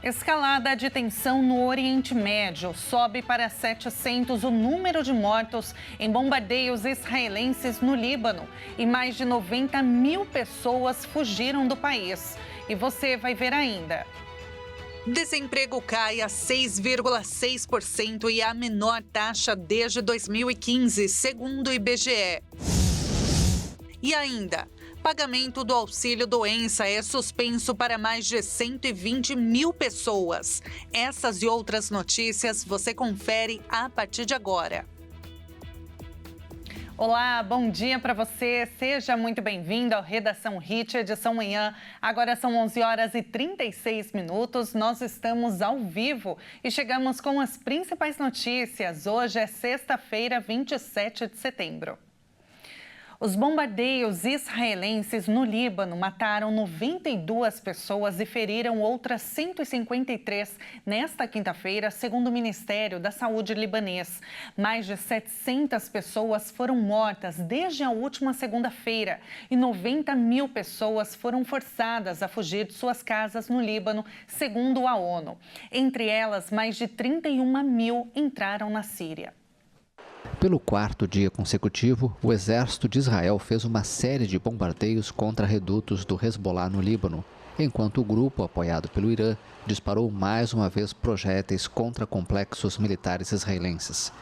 Escalada de tensão no Oriente Médio. Sobe para 700 o número de mortos em bombardeios israelenses no Líbano. E mais de 90 mil pessoas fugiram do país. E você vai ver ainda. Desemprego cai a 6,6% e a menor taxa desde 2015, segundo o IBGE. E ainda, pagamento do auxílio-doença é suspenso para mais de 120 mil pessoas. Essas e outras notícias você confere a partir de agora. Olá, bom dia para você. Seja muito bem-vindo ao Redação Hit, edição manhã. Agora são 11 horas e 36 minutos. Nós estamos ao vivo e chegamos com as principais notícias. Hoje é sexta-feira, 27 de setembro. Os bombardeios israelenses no Líbano mataram 92 pessoas e feriram outras 153 nesta quinta-feira, segundo o Ministério da Saúde libanês. Mais de 700 pessoas foram mortas desde a última segunda-feira e 90 mil pessoas foram forçadas a fugir de suas casas no Líbano, segundo a ONU. Entre elas, mais de 31 mil entraram na Síria. Pelo quarto dia consecutivo, o exército de Israel fez uma série de bombardeios contra redutos do Hezbollah no Líbano, enquanto o grupo, apoiado pelo Irã, disparou mais uma vez projéteis contra complexos militares israelenses.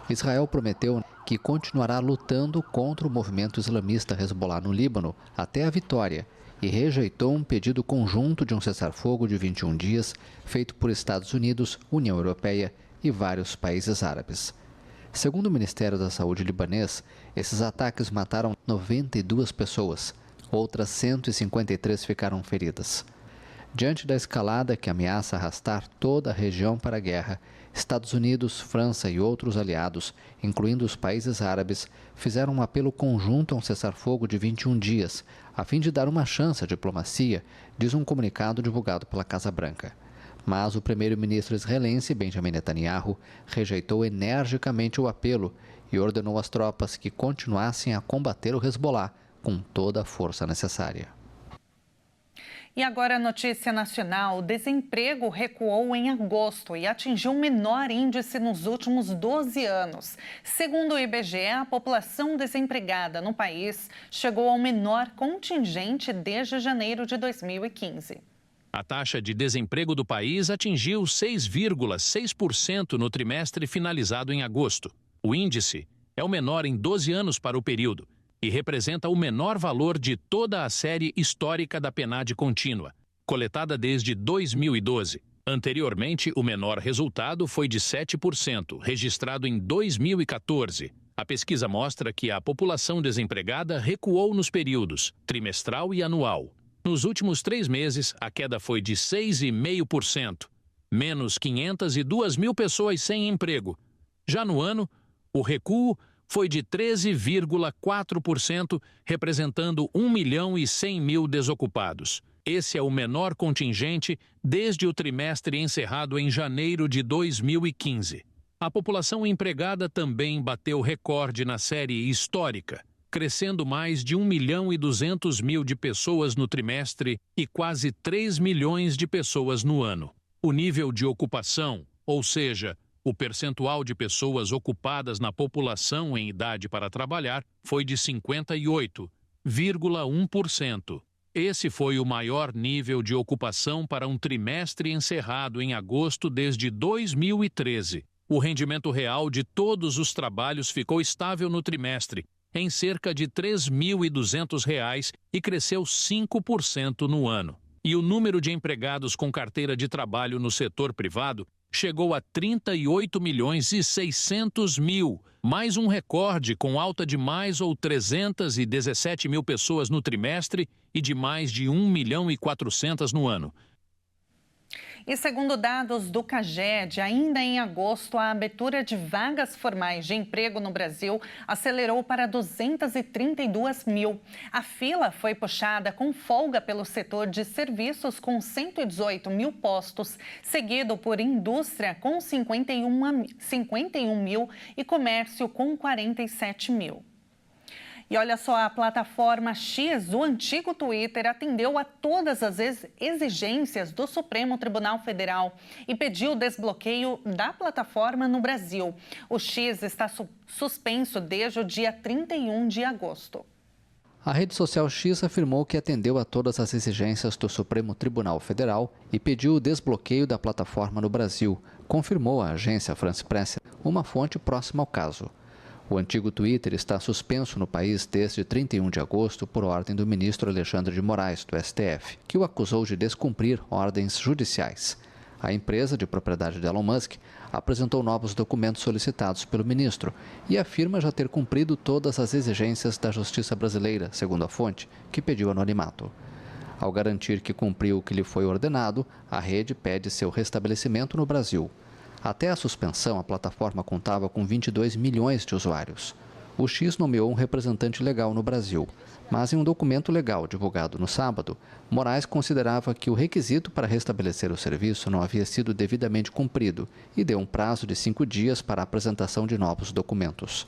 Israel prometeu que continuará lutando contra o movimento islamista Hezbollah no Líbano até a vitória e rejeitou um pedido conjunto de um cessar-fogo de 21 dias feito por Estados Unidos, União Europeia e vários países árabes. Segundo o Ministério da Saúde libanês, esses ataques mataram 92 pessoas, outras 153 ficaram feridas. Diante da escalada que ameaça arrastar toda a região para a guerra, Estados Unidos, França e outros aliados, incluindo os países árabes, fizeram um apelo conjunto a um cessar-fogo de 21 dias, a fim de dar uma chance à diplomacia, diz um comunicado divulgado pela Casa Branca. Mas o primeiro-ministro israelense, Benjamin Netanyahu, rejeitou energicamente o apelo e ordenou às tropas que continuassem a combater o Hezbollah com toda a força necessária. E agora a notícia nacional: o desemprego recuou em agosto e atingiu o menor índice nos últimos 12 anos. Segundo o IBGE, a população desempregada no país chegou ao menor contingente desde janeiro de 2015. A taxa de desemprego do país atingiu 6,6% no trimestre finalizado em agosto. O índice é o menor em 12 anos para o período e representa o menor valor de toda a série histórica da PNAD contínua, coletada desde 2012. Anteriormente, o menor resultado foi de 7%, registrado em 2014. A pesquisa mostra que a população desempregada recuou nos períodos trimestral e anual. Nos últimos 3 meses, a queda foi de 6,5%, menos 502 mil pessoas sem emprego. Já no ano, o recuo foi de 13,4%, representando 1.100.000 desocupados. Esse é o menor contingente desde o trimestre encerrado em janeiro de 2015. A população empregada também bateu recorde na série histórica, crescendo mais de 1.200.000 de pessoas no trimestre e quase 3 milhões de pessoas no ano. O nível de ocupação, ou seja, o percentual de pessoas ocupadas na população em idade para trabalhar, foi de 58,1%. Esse foi o maior nível de ocupação para um trimestre encerrado em agosto desde 2013. O rendimento real de todos os trabalhos ficou estável no trimestre, em cerca de R$ 3.200 e cresceu 5% no ano. E o número de empregados com carteira de trabalho no setor privado chegou a 38.600.000, mais um recorde com alta de mais ou 317.000 pessoas no trimestre e de mais de 1.400.000 no ano. E segundo dados do CAGED, ainda em agosto, a abertura de vagas formais de emprego no Brasil acelerou para 232 mil. A fila foi puxada com folga pelo setor de serviços, com 118 mil postos, seguido por indústria, com 51 mil e comércio, com 47 mil. E olha só, a plataforma X, o antigo Twitter, atendeu a todas as exigências do Supremo Tribunal Federal e pediu o desbloqueio da plataforma no Brasil. O X está suspenso desde o dia 31 de agosto. A rede social X afirmou que atendeu a todas as exigências do Supremo Tribunal Federal e pediu o desbloqueio da plataforma no Brasil, confirmou a agência France Presse, uma fonte próxima ao caso. O antigo Twitter está suspenso no país desde 31 de agosto por ordem do ministro Alexandre de Moraes, do STF, que o acusou de descumprir ordens judiciais. A empresa, de propriedade de Elon Musk, apresentou novos documentos solicitados pelo ministro e afirma já ter cumprido todas as exigências da justiça brasileira, segundo a fonte, que pediu anonimato. Ao garantir que cumpriu o que lhe foi ordenado, a rede pede seu restabelecimento no Brasil. Até a suspensão, a plataforma contava com 22 milhões de usuários. O X nomeou um representante legal no Brasil, mas em um documento legal divulgado no sábado, Moraes considerava que o requisito para restabelecer o serviço não havia sido devidamente cumprido e deu um prazo de 5 dias para a apresentação de novos documentos.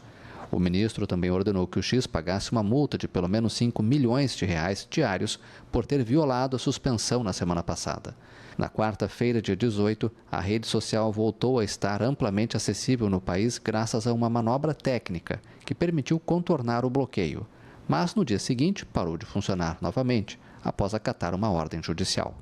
O ministro também ordenou que o X pagasse uma multa de pelo menos 5 milhões de reais diários por ter violado a suspensão na semana passada. Na quarta-feira, dia 18, a rede social voltou a estar amplamente acessível no país graças a uma manobra técnica que permitiu contornar o bloqueio. Mas no dia seguinte parou de funcionar novamente, após acatar uma ordem judicial.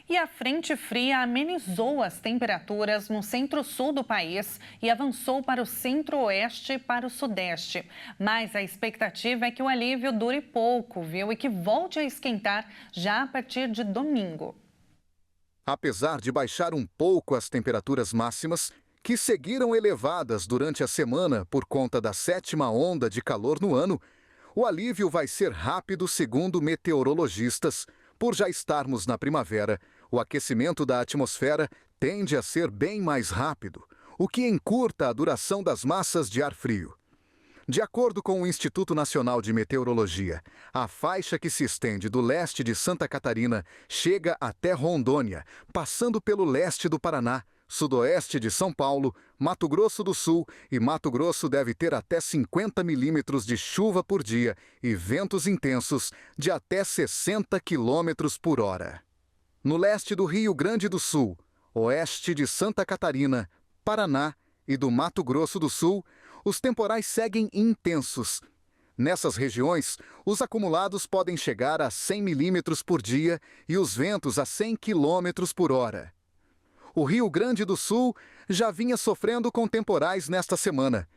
E a frente fria amenizou as temperaturas no centro-sul do país e avançou para o centro-oeste e para o sudeste. Mas a expectativa é que o alívio dure pouco, viu? E que volte a esquentar já a partir de domingo. Apesar de baixar um pouco as temperaturas máximas, que seguiram elevadas durante a semana por conta da 7ª onda de calor no ano, o alívio vai ser rápido, segundo meteorologistas. Por já estarmos na primavera, o aquecimento da atmosfera tende a ser bem mais rápido, o que encurta a duração das massas de ar frio. De acordo com o Instituto Nacional de Meteorologia, a faixa que se estende do leste de Santa Catarina chega até Rondônia, passando pelo leste do Paraná, sudoeste de São Paulo, Mato Grosso do Sul e Mato Grosso deve ter até 50 milímetros de chuva por dia e ventos intensos de até 60 quilômetros por hora. No leste do Rio Grande do Sul, oeste de Santa Catarina, Paraná e do Mato Grosso do Sul, os temporais seguem intensos. Nessas regiões, os acumulados podem chegar a 100 milímetros por dia e os ventos a 100 quilômetros por hora. O Rio Grande do Sul já vinha sofrendo com temporais nesta semana.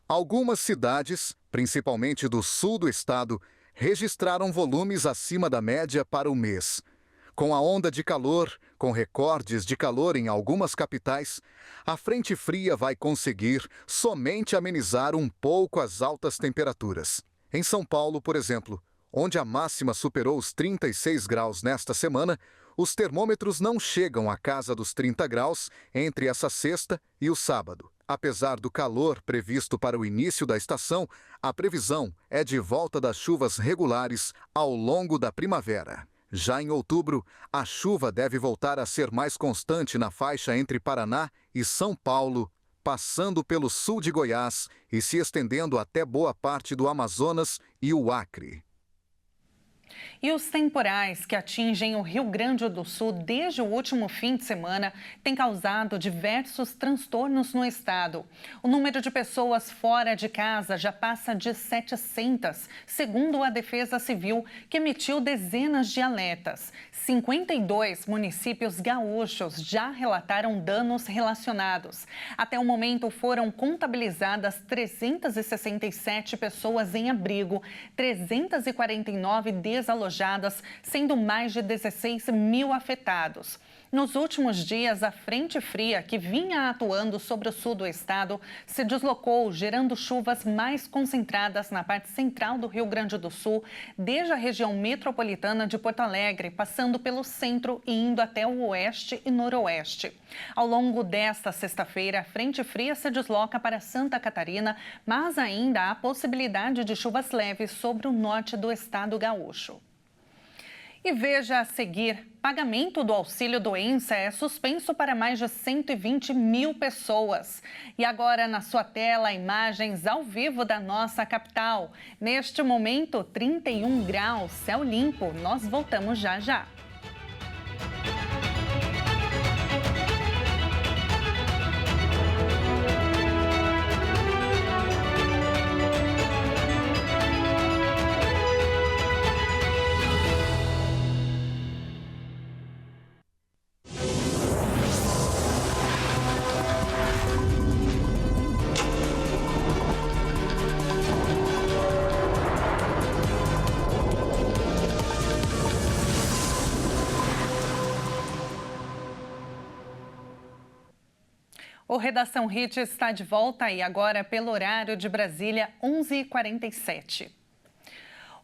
Algumas cidades, principalmente do sul do estado, registraram volumes acima da média para o mês. Com a onda de calor, com recordes de calor em algumas capitais, a frente fria vai conseguir somente amenizar um pouco as altas temperaturas. Em São Paulo, por exemplo, onde a máxima superou os 36 graus nesta semana, os termômetros não chegam à casa dos 30 graus entre essa sexta e o sábado. Apesar do calor previsto para o início da estação, a previsão é de volta das chuvas regulares ao longo da primavera. Já em outubro, a chuva deve voltar a ser mais constante na faixa entre Paraná e São Paulo, passando pelo sul de Goiás e se estendendo até boa parte do Amazonas e o Acre. E os temporais que atingem o Rio Grande do Sul desde o último fim de semana têm causado diversos transtornos no estado. O número de pessoas fora de casa já passa de 700, segundo a Defesa Civil, que emitiu dezenas de alertas. 52 municípios gaúchos já relataram danos relacionados. Até o momento foram contabilizadas 367 pessoas em abrigo, 349 desalojadas, sendo mais de 16 mil afetados. Nos últimos dias, a frente fria que vinha atuando sobre o sul do estado se deslocou, gerando chuvas mais concentradas na parte central do Rio Grande do Sul, desde a região metropolitana de Porto Alegre, passando pelo centro e indo até o oeste e noroeste. Ao longo desta sexta-feira, a frente fria se desloca para Santa Catarina, mas ainda há possibilidade de chuvas leves sobre o norte do estado gaúcho. E veja a seguir, pagamento do auxílio-doença é suspenso para mais de 120 mil pessoas. E agora na sua tela, imagens ao vivo da nossa capital. Neste momento, 31 graus, céu limpo. Nós voltamos já já. O Redação Hit está de volta e agora pelo horário de Brasília, 11h47.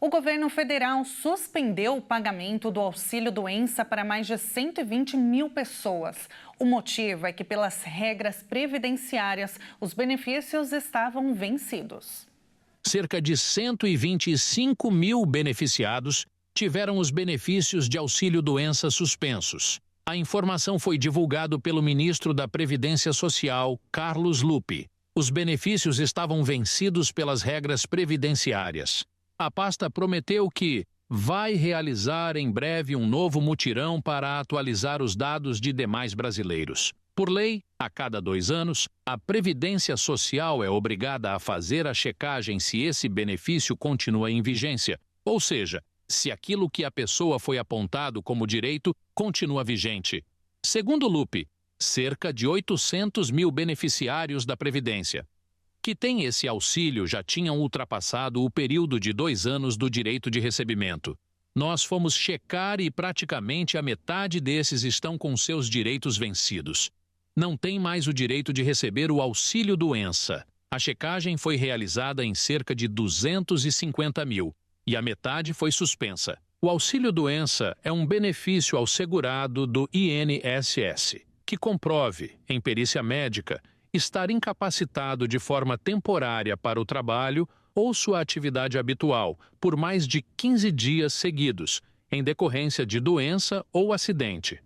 O governo federal suspendeu o pagamento do auxílio-doença para mais de 120 mil pessoas. O motivo é que, pelas regras previdenciárias, os benefícios estavam vencidos. Cerca de 125 mil beneficiados tiveram os benefícios de auxílio-doença suspensos. A informação foi divulgada pelo ministro da Previdência Social, Carlos Lupe. Os benefícios estavam vencidos pelas regras previdenciárias. A pasta prometeu que vai realizar em breve um novo mutirão para atualizar os dados de demais brasileiros. Por lei, a cada 2 anos, a Previdência Social é obrigada a fazer a checagem se esse benefício continua em vigência, ou seja, se aquilo que a pessoa foi apontado como direito continua vigente. Segundo Lupe, cerca de 800 mil beneficiários da Previdência que têm esse auxílio já tinham ultrapassado o período de 2 anos do direito de recebimento. Nós fomos checar e praticamente a metade desses estão com seus direitos vencidos. Não tem mais o direito de receber o auxílio-doença. A checagem foi realizada em cerca de 250 mil. E a metade foi suspensa. O auxílio-doença é um benefício ao segurado do INSS, que comprove, em perícia médica, estar incapacitado de forma temporária para o trabalho ou sua atividade habitual por mais de 15 dias seguidos, em decorrência de doença ou acidente.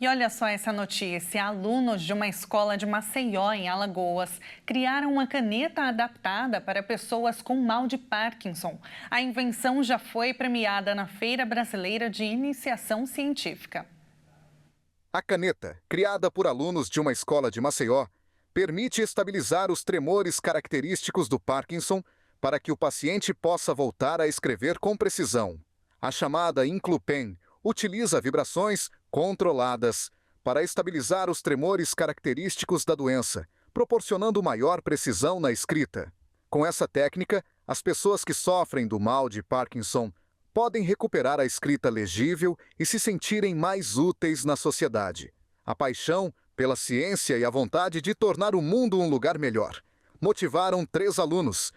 E olha só essa notícia, alunos de uma escola de Maceió, em Alagoas, criaram uma caneta adaptada para pessoas com mal de Parkinson. A invenção já foi premiada na Feira Brasileira de Iniciação Científica. A caneta, criada por alunos de uma escola de Maceió, permite estabilizar os tremores característicos do Parkinson para que o paciente possa voltar a escrever com precisão. A chamada Inclupen utiliza vibrações controladas para estabilizar os tremores característicos da doença, proporcionando maior precisão na escrita. Com essa técnica, as pessoas que sofrem do mal de Parkinson podem recuperar a escrita legível e se sentirem mais úteis na sociedade. A paixão pela ciência e a vontade de tornar o mundo um lugar melhor motivaram 3 alunos: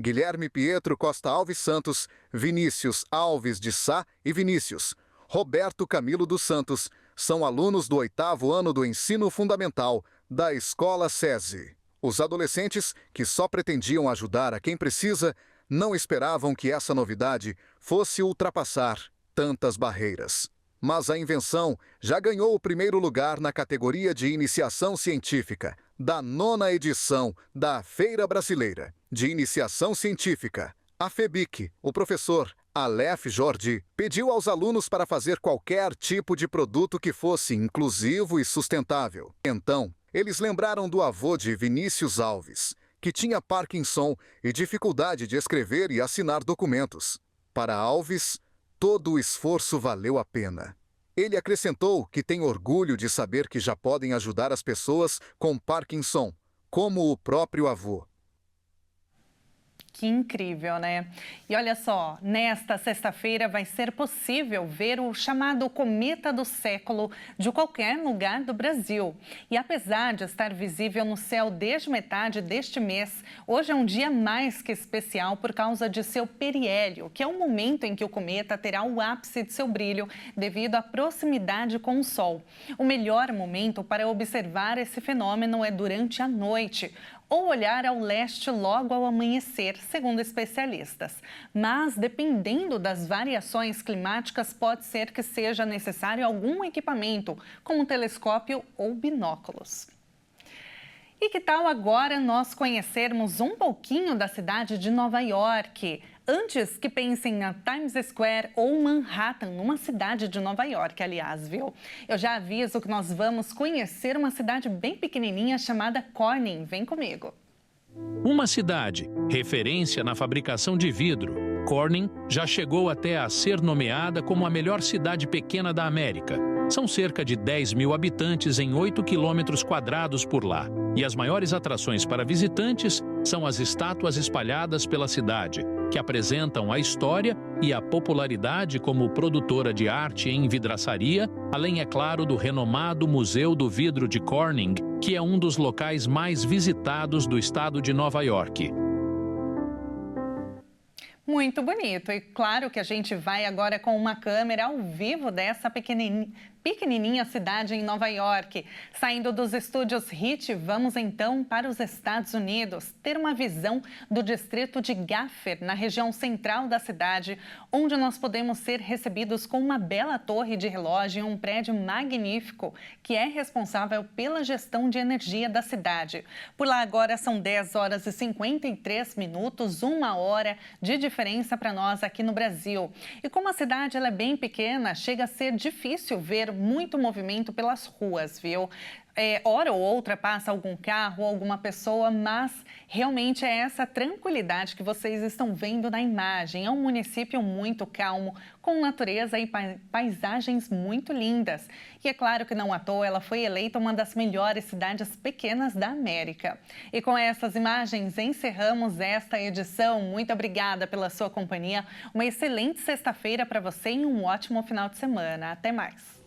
Guilherme Pietro Costa Alves Santos, Vinícius Alves de Sá e Vinícius Roberto Camilo dos Santos. São alunos do 8º ano do ensino fundamental da Escola SESI. Os adolescentes, que só pretendiam ajudar a quem precisa, não esperavam que essa novidade fosse ultrapassar tantas barreiras. Mas a invenção já ganhou o 1º lugar na categoria de iniciação científica da 9ª edição da Feira Brasileira de Iniciação Científica. A FEBIC, o professor Aleph Jordi, pediu aos alunos para fazer qualquer tipo de produto que fosse inclusivo e sustentável. Então, eles lembraram do avô de Vinícius Alves, que tinha Parkinson e dificuldade de escrever e assinar documentos. Para Alves, todo o esforço valeu a pena. Ele acrescentou que tem orgulho de saber que já podem ajudar as pessoas com Parkinson, como o próprio avô. Que incrível, né? E olha só, nesta sexta-feira vai ser possível ver o chamado cometa do século de qualquer lugar do Brasil. E apesar de estar visível no céu desde metade deste mês, hoje é um dia mais que especial por causa de seu periélio, que é o momento em que o cometa terá o ápice de seu brilho devido à proximidade com o Sol. O melhor momento para observar esse fenômeno é durante a noite, ou olhar ao leste logo ao amanhecer, segundo especialistas. Mas, dependendo das variações climáticas, pode ser que seja necessário algum equipamento, como telescópio ou binóculos. E que tal agora nós conhecermos um pouquinho da cidade de Nova York? Antes que pensem na Times Square ou Manhattan, numa cidade de Nova York, aliás, viu? Eu já aviso que nós vamos conhecer uma cidade bem pequenininha chamada Corning. Vem comigo. Uma cidade, referência na fabricação de vidro, Corning já chegou até a ser nomeada como a melhor cidade pequena da América. São cerca de 10 mil habitantes em 8 quilômetros quadrados por lá. E as maiores atrações para visitantes são as estátuas espalhadas pela cidade, que apresentam a história e a popularidade como produtora de arte em vidraçaria, além, é claro, do renomado Museu do Vidro de Corning, que é um dos locais mais visitados do estado de Nova York. Muito bonito. E claro que a gente vai agora com uma câmera ao vivo dessa pequenininha cidade em Nova York. Saindo dos estúdios HIT, vamos então para os Estados Unidos, ter uma visão do distrito de Gaffer, na região central da cidade, onde nós podemos ser recebidos com uma bela torre de relógio e um prédio magnífico, que é responsável pela gestão de energia da cidade. Por lá agora são 10 horas e 53 minutos, 1 hora de diferença para nós aqui no Brasil. E como a cidade ela é bem pequena, chega a ser difícil ver muito movimento pelas ruas, viu? Hora ou outra passa algum carro ou alguma pessoa, mas realmente é essa tranquilidade que vocês estão vendo na imagem. É um município muito calmo, com natureza e paisagens muito lindas. E é claro que não à toa ela foi eleita uma das melhores cidades pequenas da América. E com essas imagens encerramos esta edição. Muito obrigada pela sua companhia. Uma excelente sexta-feira para você e um ótimo final de semana. Até mais.